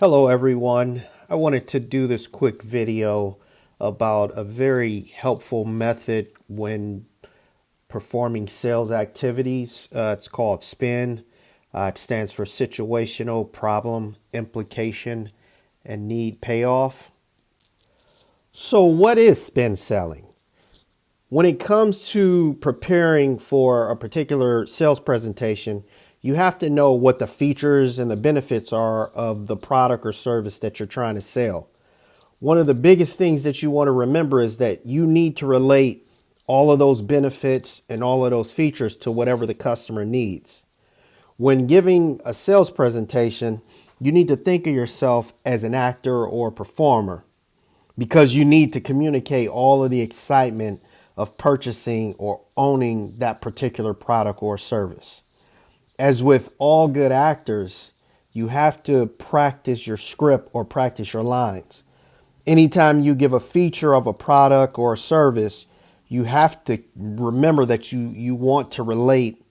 Hello everyone. I wanted to do this quick video about a very helpful method when performing sales activities. It's called SPIN. It stands for situational, problem, implication, and need payoff. So what is SPIN selling? When it comes to preparing for a particular sales presentation, you have to know what the features and the benefits are of the product or service that you're trying to sell. One of the biggest things that you want to remember is that you need to relate all of those benefits and all of those features to whatever the customer needs. When giving a sales presentation, you need to think of yourself as an actor or performer because you need to communicate all of the excitement of purchasing or owning that particular product or service. As with all good actors, you have to practice your script or practice your lines. Anytime you give a feature of a product or a service, you have to remember that you want to relate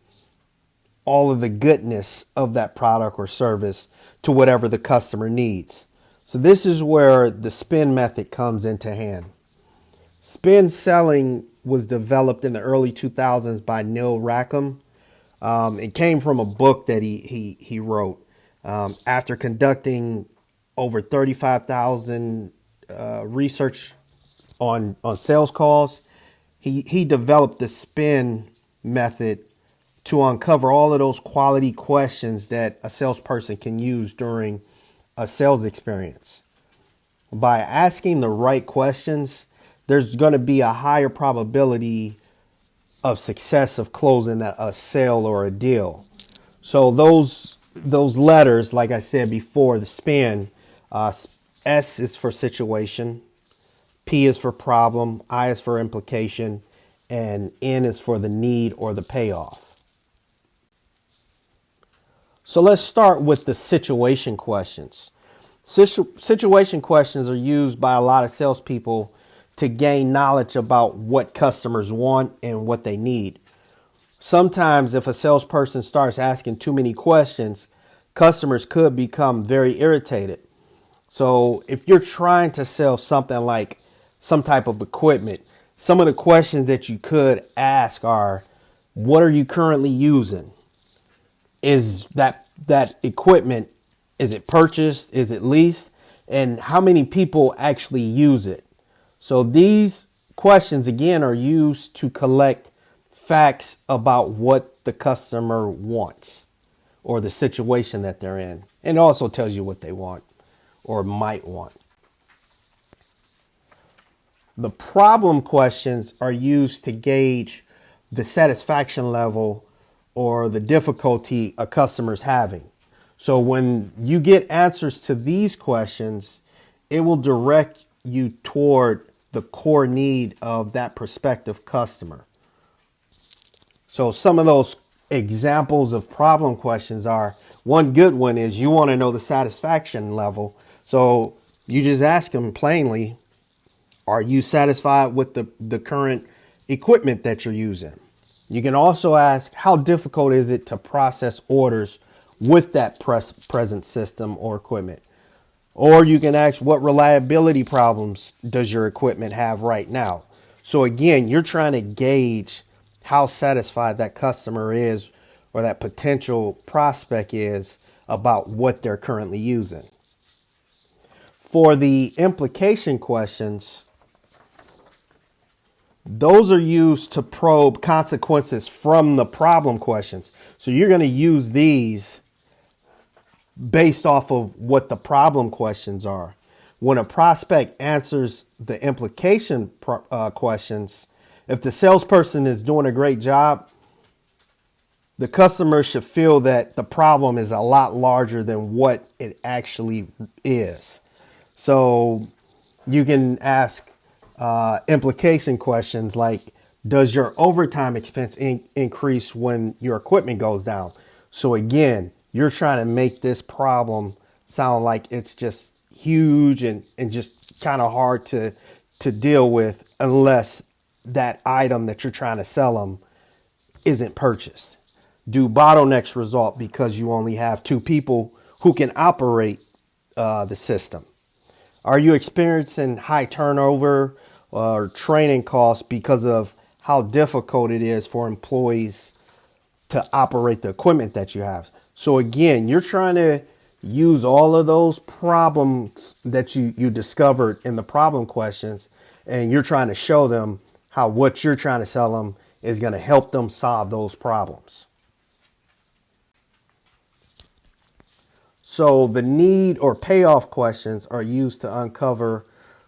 all of the goodness of that product or service to whatever the customer needs. So this is where the SPIN method comes into hand. SPIN selling was developed in the early 2000s by Neil Rackham. It came from a book that he wrote after conducting over 35,000 research on sales calls. He developed the SPIN method to uncover all of those quality questions that a salesperson can use during a sales experience. By asking the right questions, there's going to be a higher probability of success of closing a sale or a deal. So those letters, like I said before, the SPIN, S is for situation, P is for problem, I is for implication, and N is for the need or the payoff. So let's start with the situation questions. Situation questions are used by a lot of salespeople to gain knowledge about what customers want and what they need. Sometimes if a salesperson starts asking too many questions, customers could become very irritated. So if you're trying to sell something like some type of equipment, some of the questions that you could ask are, what are you currently using? Is that equipment, is it purchased? Is it leased? And how many people actually use it? So these questions, again, are used to collect facts about what the customer wants or the situation that they're in. And it also tells you what they want or might want. The problem questions are used to gauge the satisfaction level or the difficulty a customer's having. So when you get answers to these questions, it will direct you toward the core need of that prospective customer. So some of those examples of problem questions are, one good one is you want to know the satisfaction level. So you just ask them plainly, are you satisfied with the current equipment that you're using? You can also ask, how difficult is it to process orders with that present system or equipment? Or you can ask, what reliability problems does your equipment have right now? So again, you're trying to gauge how satisfied that customer is or that potential prospect is about what they're currently using. For the implication questions, those are used to probe consequences from the problem questions. So you're going to use these based off of what the problem questions are. When a prospect answers the implication questions, if the salesperson is doing a great job, the customer should feel that the problem is a lot larger than what it actually is. So you can ask implication questions like, does your overtime expense increase when your equipment goes down? So again, you're trying to make this problem sound like it's just huge and just kind of hard to deal with unless that item that you're trying to sell them isn't purchased. Do bottlenecks result because you only have two people who can operate the system? Are you experiencing high turnover or training costs because of how difficult it is for employees to operate the equipment that you have? So again, you're trying to use all of those problems that you discovered in the problem questions, and you're trying to show them how what you're trying to sell them is going to help them solve those problems. So the need or payoff questions are used to uncover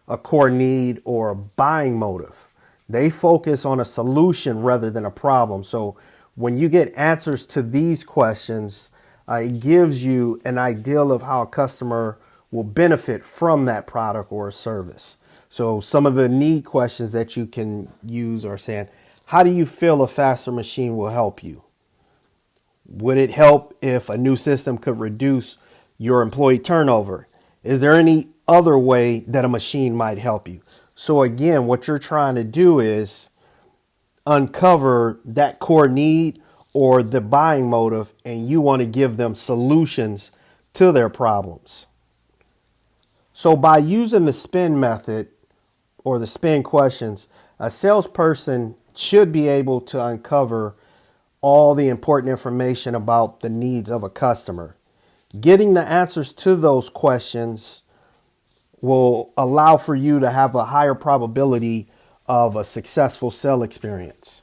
a core need or a buying motive. They focus on a solution rather than a problem. So when you get answers to these questions, it gives you an idea of how a customer will benefit from that product or service. So some of the need questions that you can use are saying, how do you feel a faster machine will help you? Would it help if a new system could reduce your employee turnover? Is there any other way that a machine might help you? So again, what you're trying to do is uncover that core need or the buying motive, and you want to give them solutions to their problems. So by using the spin method or the spin questions, a salesperson should be able to uncover all the important information about the needs of a customer. Getting the answers to those questions will allow for you to have a higher probability of a successful sale experience.